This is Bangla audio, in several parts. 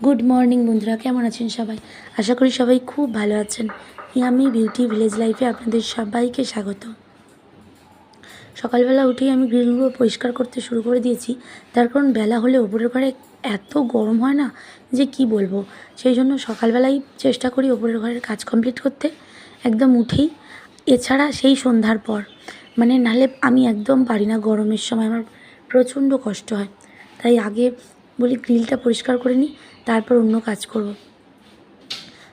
গুড মর্নিং বন্ধুরা, কেমন আছেন সবাই? আশা করি সবাই খুব ভালো আছেন। আমি বিউটি ভিলেজ লাইফে আপনাদের সবাইকে স্বাগত। সকালবেলা উঠেই আমি গ্রিলগুলো পরিষ্কার করতে শুরু করে দিয়েছি। তার কারণ বেলা হলে ওপরের ঘরে এত গরম হয় না যে কি বলবো। সেই জন্য সকালবেলাই চেষ্টা করি ওপরের ঘরের কাজ কমপ্লিট করতে একদম উঠেই। এছাড়া সেই সন্ধ্যার পর নাহলে আমি একদম পারি না, গরমের সময় আমার প্রচণ্ড কষ্ট হয়। তাই আগে বলি গ্রিলটা পরিষ্কার করে নিই, তারপর অন্য কাজ করব।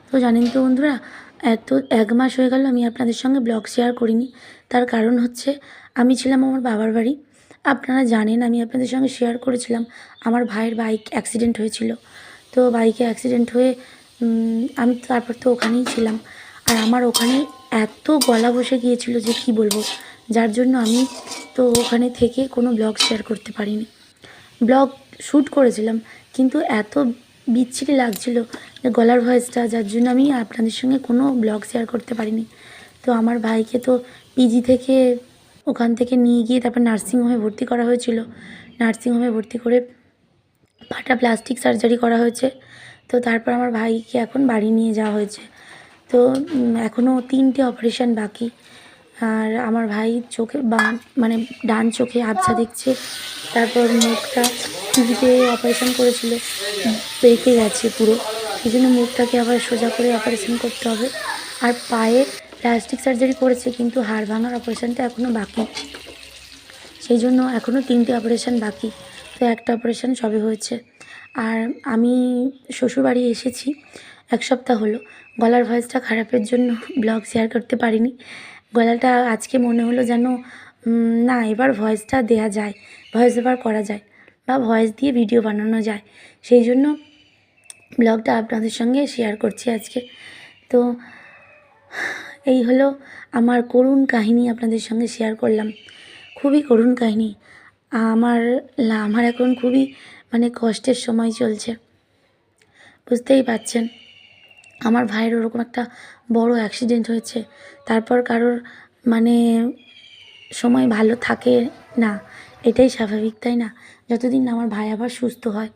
তো জানেন তো বন্ধুরা, এত 1 মাস হয়ে গেল আমি আপনাদের সঙ্গে ব্লগ শেয়ার করিনি। তার কারণ হচ্ছে আমি ছিলাম আমার বাবার বাড়ি। আপনারা জানেন আমি আপনাদের সঙ্গে শেয়ার করেছিলাম আমার ভাইয়ের বাইক অ্যাক্সিডেন্ট হয়েছিল। তো বাইকে অ্যাক্সিডেন্ট হয়ে আমি তারপর তো ওখানেই ছিলাম। আর আমার ওখানে এত গলা বসে গিয়েছিল যে কি বলবো, যার জন্য আমি তো ওখানে থেকে কোনো ব্লগ শেয়ার করতে পারিনি। ব্লগ শ্যুট করেছিলাম কিন্তু এত বিচ্ছিরি লাগছিল যে গলার ভয়েসটা, যার জন্য আমি আপনাদের সঙ্গে কোনো ব্লগ শেয়ার করতে পারিনি। তো আমার ভাইকে তো পিজি থেকে ওখান থেকে নিয়ে গিয়ে তারপর নার্সিংহোমে ভর্তি করা হয়েছিল। নার্সিংহোমে ভর্তি করে পাটা প্লাস্টিক সার্জারি করা হয়েছে। তো তারপর আমার ভাইকে এখন বাড়ি নিয়ে যাওয়া হয়েছে। তো এখনও 3টে অপারেশান বাকি। আর আমার ভাই চোখে ডান চোখে আবছা দেখছে। তারপর মুখটা টিভিতে অপারেশান করেছিল, বেঁকে গেছে পুরো। সেই জন্য মুখটাকে আবার সোজা করে অপারেশান করতে হবে। আর পায়ে প্লাস্টিক সার্জারি করেছে কিন্তু হাড় ভাঙার অপারেশানটা এখনও বাকি। সেই জন্য এখনও 3টে অপারেশান বাকি। তো একটা অপারেশান সবে হয়েছে। আর আমি শ্বশুরবাড়ি এসেছি 1 সপ্তাহ হলো। গলার ভয়েসটা খারাপের জন্য ব্লগ শেয়ার করতে পারিনি। গলাটা আজকে মনে হলো যেন না, এবার ভয়েসটা দেয়া যায়, ভয়েস ওভার করা যায় বা ভয়েস দিয়ে ভিডিও বানানো যায়। সেই জন্য ব্লগটা আপনাদের সঙ্গে শেয়ার করছি আজকে। তো এই হলো আমার করুণ কাহিনী, আপনাদের সঙ্গে শেয়ার করলাম। খুবই করুণ কাহিনী। আমার এখন খুবই কষ্টের সময় চলছে, বুঝতেই পারছেন। আমার ভাইয়ের ওরকম একটা বড় অ্যাক্সিডেন্ট হয়েছে, তারপর কারোর সময় ভালো থাকে না, এটাই স্বাভাবিক, তাই না? যতদিন না আমার ভাই আবার সুস্থ হয়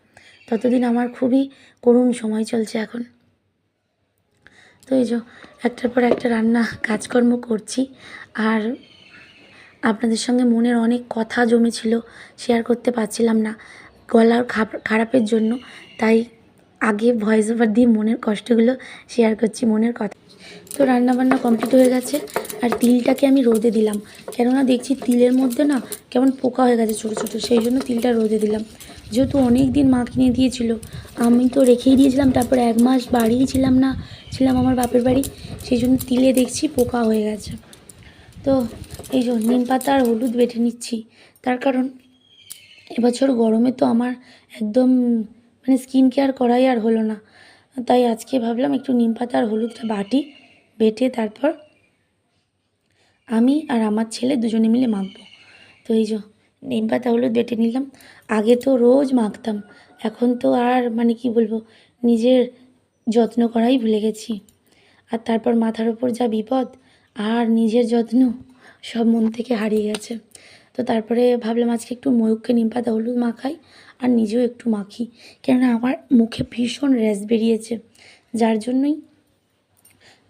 ততদিন আমার খুবই করুণ সময় চলছে এখন। তো এই যে একটার পর একটা রান্না কাজকর্ম করছি। আর আপনাদের সঙ্গে মনের অনেক কথা জমেছিল, শেয়ার করতে পারছিলাম না গলার খারাপের জন্য। তাই আগে ভয়েস ওভার দিয়ে মনের কষ্টগুলো শেয়ার করছি, মনের কথা। তো রান্নাবান্না কমপ্লিট হয়ে গেছে। আর তিলটাকে আমি রোদে দিলাম, কেননা দেখছি তিলের মধ্যে না কেমন পোকা হয়ে গেছে ছোটো ছোটো, সেই জন্য তিলটা রোদে দিলাম। যেহেতু অনেক দিন মা কিনে দিয়েছিল, আমি তো রেখেই দিয়েছিলাম। তারপর 1 মাস বাড়িই ছিলাম না, ছিলাম আমার বাপের বাড়ি। সেই জন্য তিলে দেখছি পোকা হয়ে গেছে। তো এই যে নিম পাতা আর হলুদ বেটে নিচ্ছি, তার কারণ এবছর গরমে তো আমার একদম স্কিন কেয়ার করাই আর হলো না। তাই আজকে ভাবলাম একটু নিম পাতা আর হলুদটা বেটে তারপর আমি আর আমার ছেলে দুজনে মিলে মাখবো। তো এই যে নিম পাতা হলুদ বেটে নিলাম। আগে তো রোজ মাখতাম, এখন তো আর কি বলবো, নিজের যত্ন করাই ভুলে গেছি। আর তারপর মাথার ওপর যা বিপদ, আর নিজের যত্ন সব মন থেকে হারিয়ে গেছে। তো তারপরে ভাবলাম আজকে একটু ময়ূরকে নিম পাতা হলুদ মাখাই আর নিজেও একটু মাখি, কেননা আমার মুখে ভীষণ র্যাশ বেরিয়েছে, যার জন্যই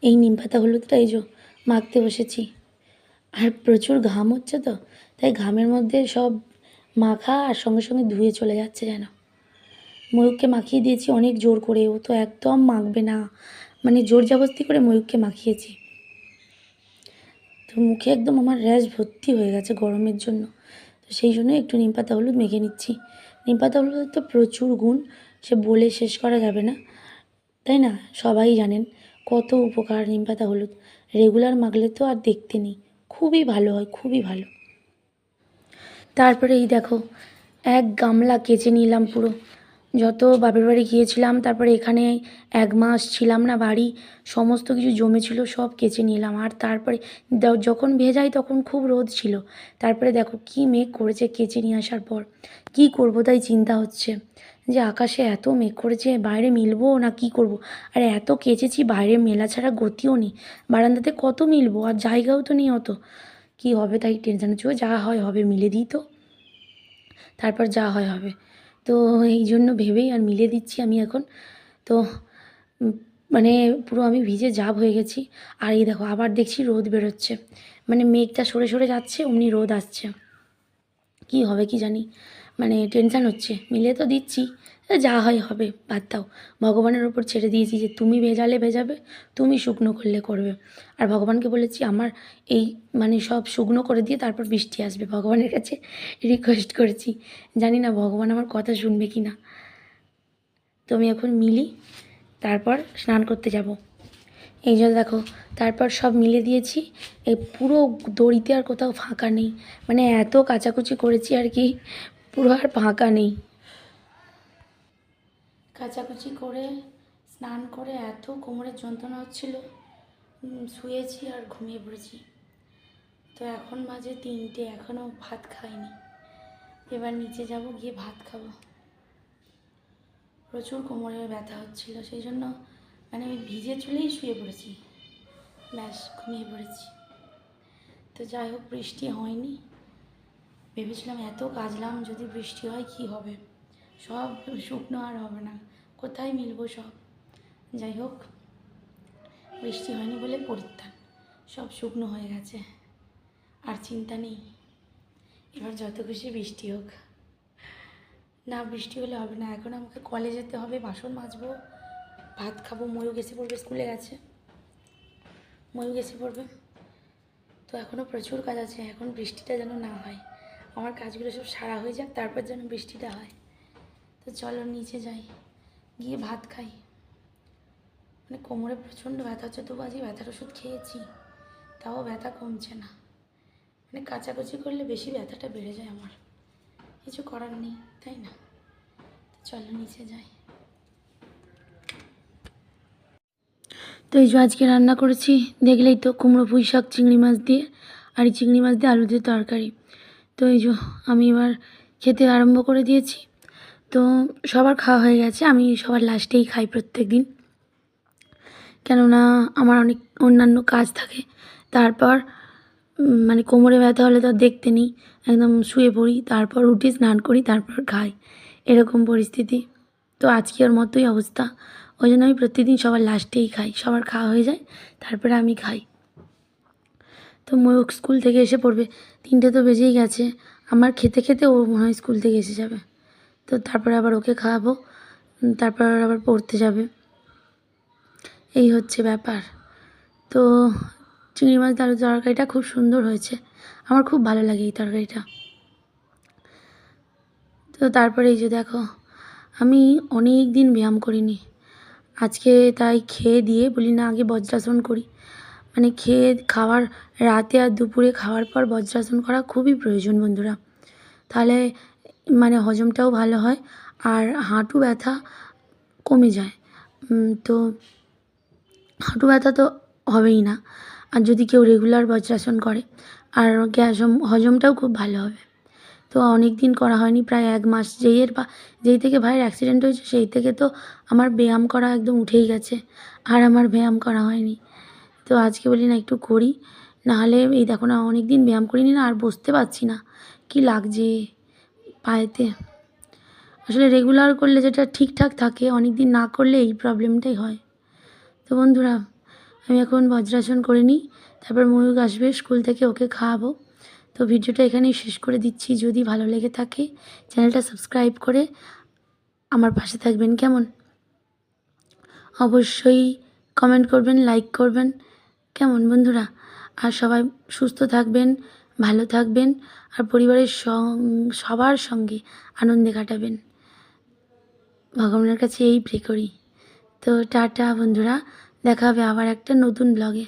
এই নিম পাতা হলুদটা এই যে মাখতে বসেছি। আর প্রচুর ঘাম হচ্ছে, তো তাই ঘামের মধ্যে সব মাখা আর সঙ্গে সঙ্গে ধুয়ে চলে যাচ্ছে যেন। ময়ূরকে মাখিয়ে দিয়েছি অনেক জোর করে, ও তো একদম মাখবে না, জোর জবরদস্তি করে ময়ূরকে মাখিয়েছি। তো মুখে একদম আমার র্যাশ ভর্তি হয়ে গেছে গরমের জন্য। তো সেই জন্য একটু নিম পাতা হলুদ মেখে নিচ্ছি। নিম পাতা হলুদের তো প্রচুর গুণ, সে বলে শেষ করা যাবে না, তাই না? সবাই জানেন কত উপকার নিম পাতা হলুদ। রেগুলার মাখলে তো আর দেখতে নেই, খুবই ভালো হয়, খুবই ভালো। তারপরে এই দেখো 1 গামলা কেচে নিলাম পুরো। যত বাপের বাড়ি গিয়েছিলাম, তারপরে এখানে 1 মাস ছিলাম না বাড়ি, সমস্ত কিছু জমেছিল সব কেচে নিলাম। আর তারপরে যখন ভেজাই তখন খুব রোদ ছিল, তারপরে দেখো কি মেঘ করেছে কেচে নিয়ে আসার পর। কি করব তাই চিন্তা হচ্ছে যে আকাশে এত মেঘ করেছে, বাইরে মিলবো না কি করব। আর এত কেচেছি, বাইরে মেলা ছাড়া গতিও নেই, বারান্দাতে কত মিলবো, আর জায়গাও তো নেই অত। কি হবে তাই টেনশন হচ্ছে, যা হয় হবে, মিলে দিই তো, তারপর যা হয় হবে। তো এই জন্য ভেবেই আর মিলে দিচ্ছি আমি এখন। তো মানে পুরো আমি ভিজে যাব হয়ে গেছি। আর এই দেখো আবার দেখছি রোদ বেরোচ্ছে, মানে মেঘটা সরে সরে যাচ্ছে, অমনি রোদ আসছে। কি হবে কি জানি, মানে টেনশান হচ্ছে। মিলে তো দিচ্ছি, যা হয় হবে, বাদ দাও। ভগবানের ওপর ছেড়ে দিয়েছি যে তুমি ভেজালে ভেজাবে, তুমি শুকনো করলে করবে। আর ভগবানকে বলেছি আমার এই মানে সব শুকনো করে দিয়ে তারপর বৃষ্টি আসবে, ভগবানের কাছে রিকোয়েস্ট করেছি। জানি না ভগবান আমার কথা শুনবে কি না। তো আমি এখন মিলি, তারপর স্নান করতে যাব। এই যে দেখো, তারপর সব মিলে দিয়েছি। এই পুরো দড়িতে আর কোথাও ফাঁকা নেই, মানে এত কাচাকুচি করেছি আর কি, পুরো আর ফাঁকা নেই। কাচাকুচি করে স্নান করে এত কোমরের যন্ত্রণা হচ্ছিল, শুয়েছি আর ঘুমিয়ে পড়েছি। তো এখন বাজে 3টে, এখনও ভাত খাইনি। এবার নিচে যাব, গিয়ে ভাত খাবো। প্রচুর কোমরে ব্যথা হচ্ছিল, সেই জন্য মানে আমি ভিজে চলেই শুয়ে পড়েছি, ব্যাস ঘুমিয়ে পড়েছি। তো যাই হোক, বৃষ্টি হয়নি। ভেবেছিলাম এত কাজলাম, যদি বৃষ্টি হয় কি হবে, সব শুকনো আর হবে না, কোথায় মিলবো সব। যাই হোক, বৃষ্টি হয়নি বলে পরিত্রাণ, সব শুকনো হয়ে গেছে, আর চিন্তা নেই। এবার যত খুশি বৃষ্টি হোক। না বৃষ্টি হলে হবে না, এখন আমাকে কলে যেতে হবে, বাসন মাজবো, ভাত খাবো। ময়ূক এসে পড়বে, স্কুলে গেছে, ময়ূক এসে পড়বে। তো এখনও প্রচুর কাজ আছে, এখন বৃষ্টিটা যেন না হয়, আমার কাজগুলো সব সারা হয়ে যাক, তারপর যেন বৃষ্টিটা হয়। তো চলো নিচে যাই, গিয়ে ভাত খাই। মানে কোমরে প্রচণ্ড ব্যথা হচ্ছে, তবু আজকে ব্যথার ওষুধ খেয়েছি, তাও ব্যথা কমছে না। মানে কাচাকুচি করলে বেশি ব্যথাটা বেড়ে যায় আমার, কিছু করার নেই, তাই না? তো চলো নিচে যাই। তো এই যে আজকে রান্না করেছি, দেখলেই তো, কুমড়ো পুঁই শাক চিংড়ি মাছ দিয়ে, আর এই চিংড়ি মাছ দিয়ে আলু দিয়ে তরকারি। তো এই যে আমি এবার খেতে আরম্ভ করে দিয়েছি। তো সবার খাওয়া হয়ে গেছে, আমি সবার লাস্টেই খাই প্রত্যেক দিন, কেননা আমার অনেক অন্যান্য কাজ থাকে। তারপর মানে কোমরে ব্যথা হলে তো আর দেখতে নেই, একদম শুয়ে পড়ি, তারপর উঠি, স্নান করি, তারপর খাই, এরকম পরিস্থিতি। তো আজকের মতোই অবস্থা, ওই জন্য আমি প্রতিদিন সবার লাস্টেই খাই, সবার খাওয়া হয়ে যায় তারপরে আমি খাই। তো ময়ূক স্কুল থেকে এসে পড়বে, 3টে তো বেজেই গেছে, আমার খেতে খেতে ও মনে হয় স্কুল থেকে এসে যাবে। তো তারপরে আবার ওকে খাওয়াবো, তারপর আবার পড়তে যাবে, এই হচ্ছে ব্যাপার। তো চিংড়ি মাছ আলুর তরকারিটা খুব সুন্দর হয়েছে, আমার খুব ভালো লাগে এই তরকারিটা। তো তারপরে এই যে দেখো, আমি অনেক দিন ব্যায়াম করিনি, আজকে তাই খেয়ে দিয়ে বলি না আগে বজ্রাসন করি। মানে খাওয়ার রাতে আর দুপুরে খাওয়ার পর বজ্রাসন করা খুবই প্রয়োজন বন্ধুরা, তাহলে মানে হজমটাও ভালো হয়, আর হাঁটু ব্যথা কমে যায়। তো হাঁটু ব্যথা তো হবেই না, আর যদি কেউ রেগুলার বজ্রাসন করে, আর হজমটাও খুব ভালো হবে। তো অনেক দিন করা হয়নি, প্রায় 1 মাস, যেই থেকে ভাইয়ের অ্যাক্সিডেন্ট হয়েছে সেই থেকে তো আমার ব্যায়াম করা একদম উঠেই গেছে, আর আমার ব্যায়াম করা হয়নি। তো আজকে বলি না একটু করি, নাহলে এই দেখো না অনেক দিন ব্যায়াম করিনি না, আর বসতে পারছি না, কি লাগছে পায়েতে। আসলে রেগুলার করলে যেটা ঠিকঠাক থাকে, অনেক দিন না করলে এই প্রবলেমটাই হয়। তো বন্ধুরা, আমি এখন বজ্রাসন করে নিই, তারপর ময়ূক আসবে স্কুল থেকে, ওকে খাওয়াবো। তো ভিডিওটা এখানেই শেষ করে দিচ্ছি, যদি ভালো লেগে থাকে চ্যানেলটা সাবস্ক্রাইব করে আমার পাশে থাকবেন, কেমন? অবশ্যই কমেন্ট করবেন, লাইক করবেন, কেমন বন্ধুরা? আর সবাই সুস্থ থাকবেন, ভালো থাকবেন, আর পরিবারের সবার সঙ্গে আনন্দে কাটাবেন, ভগবানের কাছে এই প্রে করি। তো টাটা বন্ধুরা, দেখা হবে আবার একটা নতুন ব্লগে।